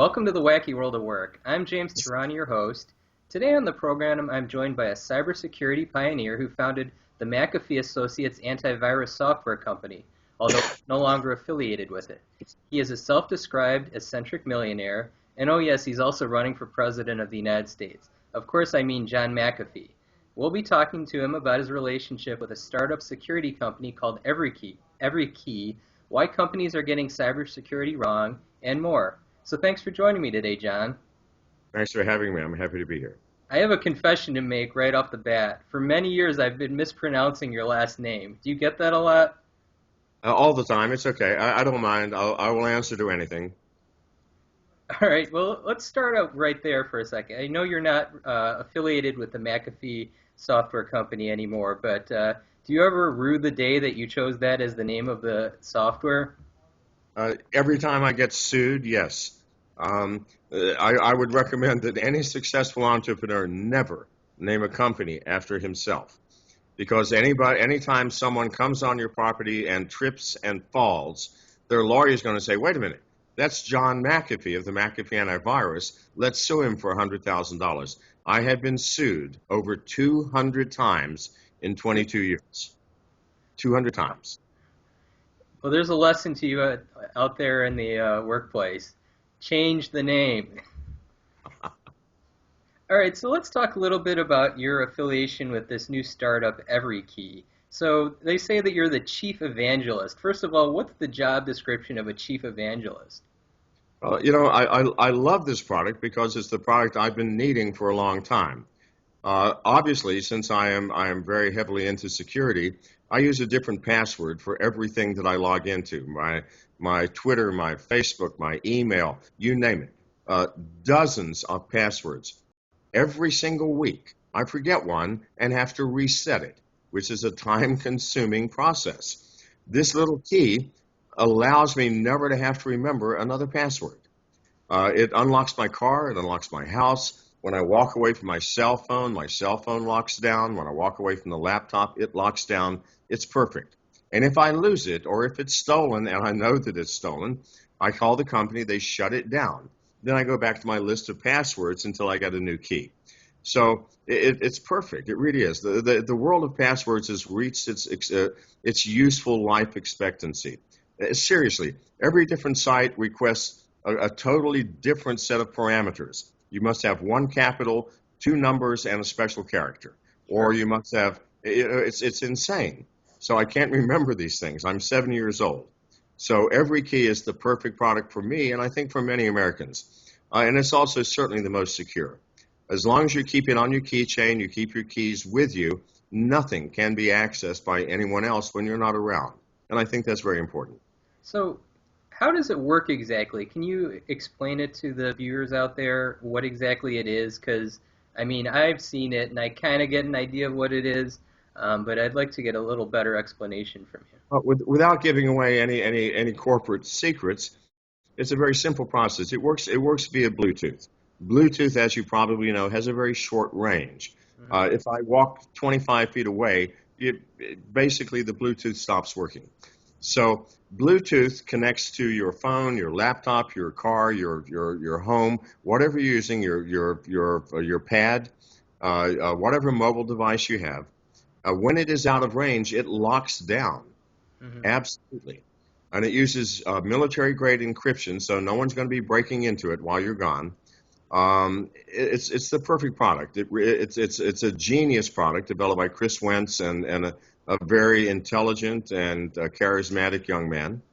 Welcome to the Wacky World of Work. I'm James Tehrani, your host. Today on the program, I'm joined by a cybersecurity pioneer who founded the McAfee Associates antivirus software company, although no longer affiliated with it. He is a self-described eccentric millionaire, and oh yes, he's also running for president of the United States. Of course, I mean John McAfee. We'll be talking to him about his relationship with a startup security company called Everykey, why companies are getting cybersecurity wrong, and more. So thanks for joining me today, John. Thanks for having me. I'm happy to be here. I have a confession to make right off the bat. For many years, I've been mispronouncing your last name. Do you get that a lot? All the time. It's okay. I don't mind. I will answer to anything. All right. Well, let's start out right there for a second. I know you're not affiliated with the McAfee software company anymore, but do you ever rue the day that you chose that as the name of the software? Every time I get sued, yes. I would recommend that any successful entrepreneur never name a company after himself. Because anytime someone comes on your property and trips and falls, their lawyer is going to say, wait a minute, that's John McAfee of the McAfee antivirus. Let's sue him for $100,000. I have been sued over 200 times in 22 years. 200 times. Well, there's a lesson to you out there in the workplace. Change the name. All right, so let's talk a little bit about your affiliation with this new startup, Everykey. So they say that you're the chief evangelist. First of all, what's the job description of a chief evangelist? I love this product because it's the product I've been needing for a long time. Obviously, since I am very heavily into security, I use a different password for everything that I log into. My Twitter, my Facebook, my email, you name it. Dozens of passwords. Every single week, I forget one and have to reset it, which is a time-consuming process. This little key allows me never to have to remember another password. It unlocks my car, it unlocks my house. When I walk away from my cell phone locks down. When I walk away from the laptop, it locks down. It's perfect. And if I lose it or if it's stolen and I know that it's stolen, I call the company, they shut it down. Then I go back to my list of passwords until I get a new key. So it's perfect. It really is. The world of passwords has reached its useful life expectancy. Seriously, every different site requests a totally different set of parameters. You must have one capital, two numbers, and a special character. Or you must have, it's insane. So I can't remember these things. I'm 7 years old. So Everykey is the perfect product for me, and I think for many Americans. And it's also certainly the most secure. As long as you keep it on your keychain, you keep your keys with you, nothing can be accessed by anyone else when you're not around. And I think that's very important. So how does it work exactly? Can you explain it to the viewers out there, what exactly it is? Because, I mean, I've seen it, and I kind of get an idea of what it is, but I'd like to get a little better explanation from you. Without giving away any corporate secrets, it's a very simple process. It works via Bluetooth. Bluetooth, as you probably know, has a very short range. Mm-hmm. If I walk 25 feet away, basically the Bluetooth stops working. So Bluetooth connects to your phone, your laptop, your car, your home, whatever you're using, your pad, whatever mobile device you have. When it is out of range, it locks down. Mm-hmm. Absolutely. And it uses military-grade encryption, so no one's going to be breaking into it while you're gone. It's the perfect product. It's a genius product developed by Chris Wentz and a very intelligent and charismatic young man.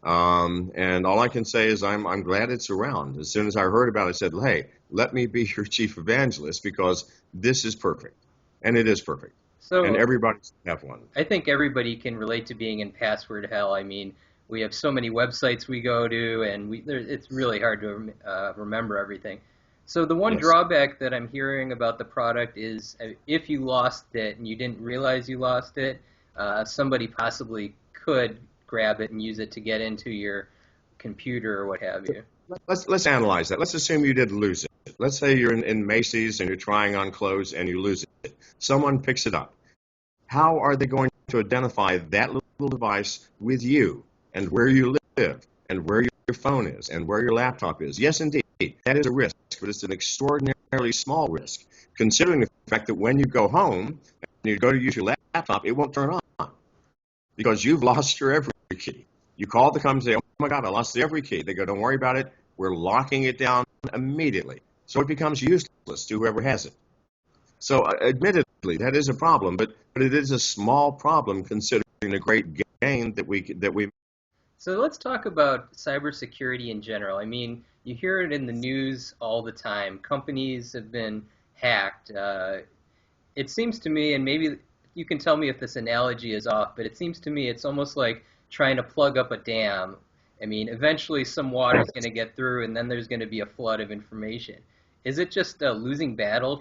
And all I can say is I'm glad it's around. As soon as I heard about it, I said, hey, let me be your chief evangelist because this is perfect. And it is perfect. And everybody should have one. I think everybody can relate to being in password hell. I mean, we have so many websites we go to, and it's really hard to remember everything. So the one drawback that I'm hearing about the product is if you lost it and you didn't realize you lost it, somebody possibly could grab it and use it to get into your computer or what have you. Let's analyze that. Let's assume you did lose it. Let's say you're in Macy's and you're trying on clothes and you lose it. Someone picks it up. How are they going to identify that little device with you and where you live and where your phone is and where your laptop is? Yes, indeed. That is a risk, but it's an extraordinarily small risk, considering the fact that when you go home and you go to use your laptop, it won't turn on because you've lost your Everykey. You call the company and say, oh my God, I lost the Everykey. They go, don't worry about it. We're locking it down immediately. So it becomes useless to whoever has it. So admittedly, that is a problem, but it is a small problem considering the great gain that we. So let's talk about cybersecurity in general. I mean, you hear it in the news all the time. Companies have been hacked. It seems to me, and maybe you can tell me if this analogy is off, but it seems to me it's almost like trying to plug up a dam. I mean, eventually some water is going to get through, and then there's going to be a flood of information. Is it just a losing battle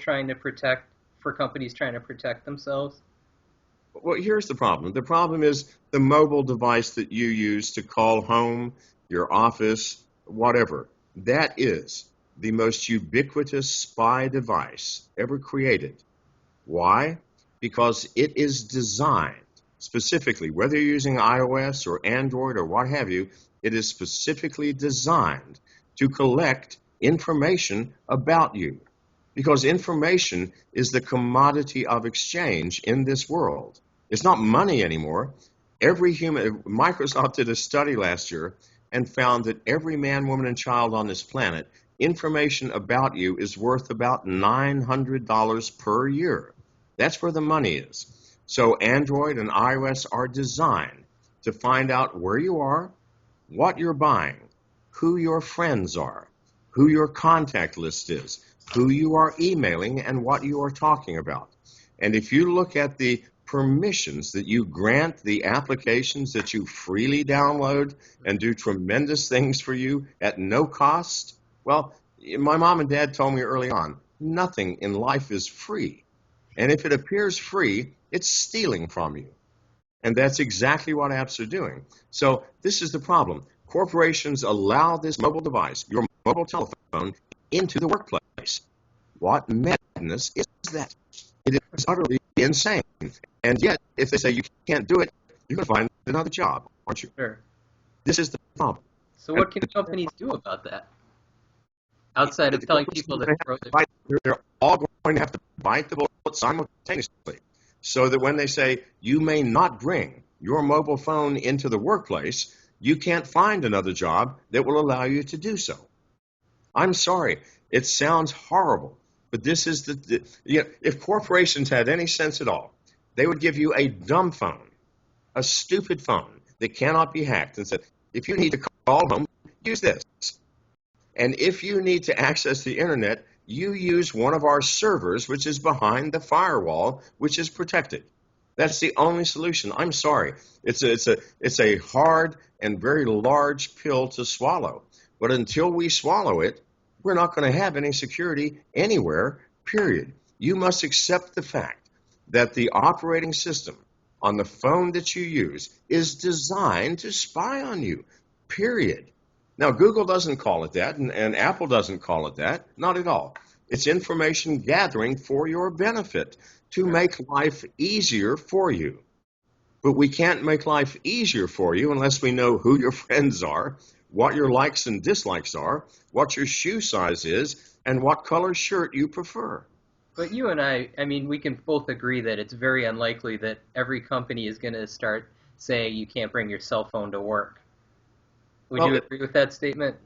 for companies trying to protect themselves? Well, here's the problem. The problem is the mobile device that you use to call home, your office, whatever. That is the most ubiquitous spy device ever created. Why? Because it is designed specifically, whether you're using iOS or Android or what have you, it is specifically designed to collect information about you. Because information is the commodity of exchange in this world. It's not money anymore. Microsoft did a study last year and found that every man, woman, and child on this planet, information about you is worth about $900 per year. That's where the money is. So Android and iOS are designed to find out where you are, what you're buying, who your friends are, who your contact list is, who you are emailing, and what you are talking about. And if you look at the permissions that you grant the applications that you freely download and do tremendous things for you at no cost, well, my mom and dad told me early on, nothing in life is free. And if it appears free, it's stealing from you. And that's exactly what apps are doing. So this is the problem. Corporations allow this mobile device, your mobile telephone, into the workplace. What madness is that? It is utterly insane. And yet, if they say you can't do it, you're going to find another job, aren't you? Sure. This is the problem. So what can companies do about that? Outside of telling people to throw their... They're all going to have to bite the bullet simultaneously. So that when they say you may not bring your mobile phone into the workplace, you can't find another job that will allow you to do so. I'm sorry. It sounds horrible. But this is if corporations had any sense at all, they would give you a dumb phone, a stupid phone that cannot be hacked and said, if you need to call home, use this. And if you need to access the internet, you use one of our servers, which is behind the firewall, which is protected. That's the only solution. I'm sorry. It's a hard and very large pill to swallow. But until we swallow it, we're not going to have any security anywhere, period. You must accept the fact that the operating system on the phone that you use is designed to spy on you, period. Now, Google doesn't call it that, and Apple doesn't call it that, not at all. It's information gathering for your benefit to make life easier for you. But we can't make life easier for you unless we know who your friends are, what your likes and dislikes are, what your shoe size is, and what color shirt you prefer. But you and I mean, we can both agree that it's very unlikely that every company is going to start saying you can't bring your cell phone to work. Would you agree with that statement?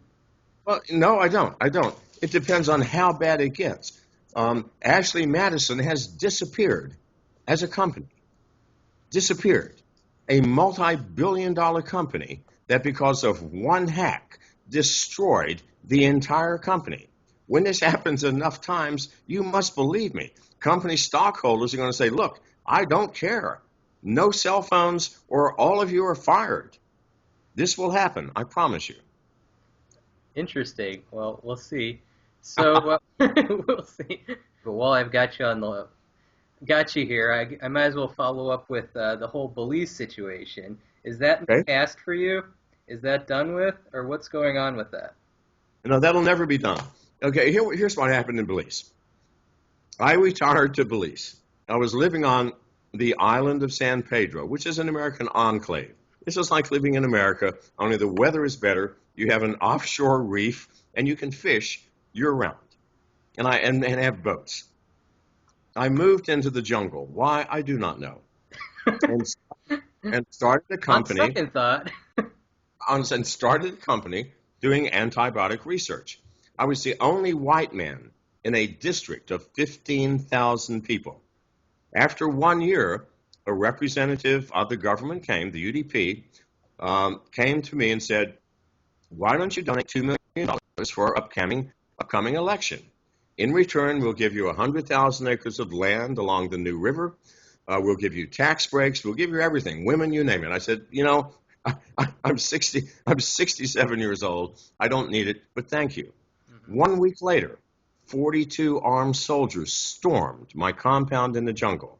Well, no, I don't. It depends on how bad it gets. Ashley Madison has disappeared as a company. Disappeared. A multi-billion-dollar company that because of one hack destroyed the entire company. When this happens enough times, you must believe me. Company stockholders are going to say, look, I don't care. No cell phones or all of you are fired. This will happen, I promise you. Interesting. Well, we'll see. So we'll see. But while I've got you here, I might as well follow up with the whole Belize situation. Is that in the past for you? Is that done with, or what's going on with that? No, that'll never be done. Okay, here's what happened in Belize. I retired to Belize. I was living on the island of San Pedro, which is an American enclave. It's just like living in America, only the weather is better. You have an offshore reef, and you can fish year-round, and have boats. I moved into the jungle. Why? I do not know. And, and started a On company. second thought. And started a company doing antibiotic research. I was the only white man in a district of 15,000 people. After 1 year, a representative of the government came, the UDP, came to me and said, why don't you donate $2 million for our upcoming election? In return, we'll give you 100,000 acres of land along the New River. We'll give you tax breaks. We'll give you everything, women, you name it. I said, I'm 67 years old. I don't need it, but thank you. Mm-hmm. 1 week later, 42 armed soldiers stormed my compound in the jungle,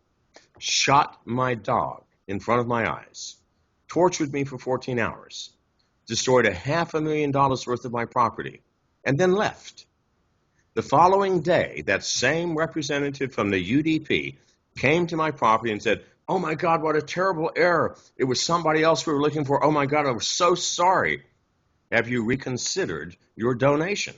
shot my dog in front of my eyes, tortured me for 14 hours, destroyed $500,000 worth of my property, and then left. The following day, that same representative from the UDP came to my property and said, oh my God, what a terrible error. It was somebody else we were looking for. Oh my God, I was so sorry. Have you reconsidered your donation?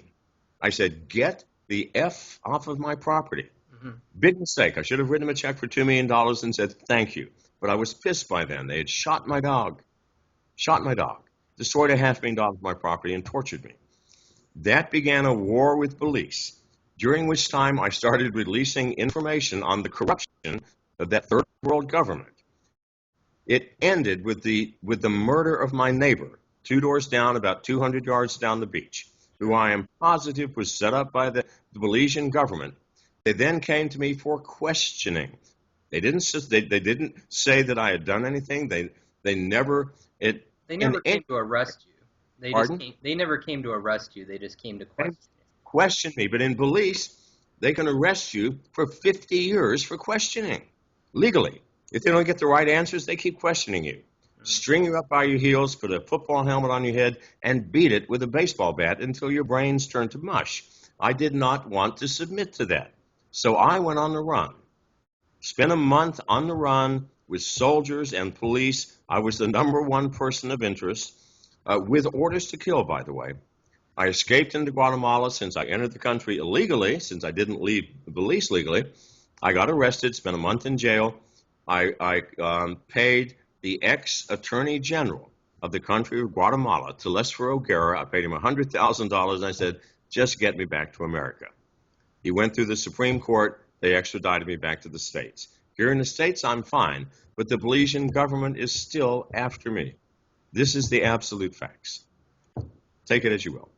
I said, get the F off of my property. Mm-hmm. Big mistake. I should have written him a check for $2 million and said, thank you. But I was pissed by then. They had shot my dog, destroyed $500,000 of my property and tortured me. That began a war with Belize, during which time I started releasing information on the corruption of that third world government. It ended with the murder of my neighbor, 2 doors down, about 200 yards down the beach, who I am positive was set up by the Belizean government. They then came to me for questioning. They didn't say that I had done anything. They never came to arrest you. They never came to arrest you. They just came to question me. But in Belize, they can arrest you for 50 years for questioning, legally. If they don't get the right answers, they keep questioning you. Mm-hmm. String you up by your heels, put a football helmet on your head, and beat it with a baseball bat until your brains turn to mush. I did not want to submit to that. So I went on the run. Spent a month on the run with soldiers and police. I was the #1 person of interest, with orders to kill, by the way. I escaped into Guatemala since I entered the country illegally, since I didn't leave Belize legally. I got arrested, spent a month in jail. I paid the ex-attorney general of the country of Guatemala, Telesforo O'Gara. I paid him $100,000, and I said, just get me back to America. He went through the Supreme Court. They extradited me back to the States. Here in the States, I'm fine, but the Belizean government is still after me. This is the absolute facts. Take it as you will.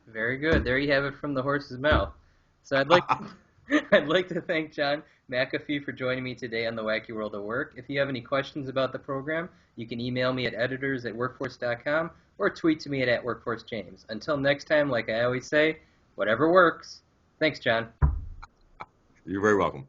Very good. There you have it from the horse's mouth. So I'd like to thank John McAfee for joining me today on the Wacky World of Work. If you have any questions about the program, you can email me at editors@workforce.com or tweet to me at @WorkforceJames. Until next time, like I always say, whatever works. Thanks, John. You're very welcome.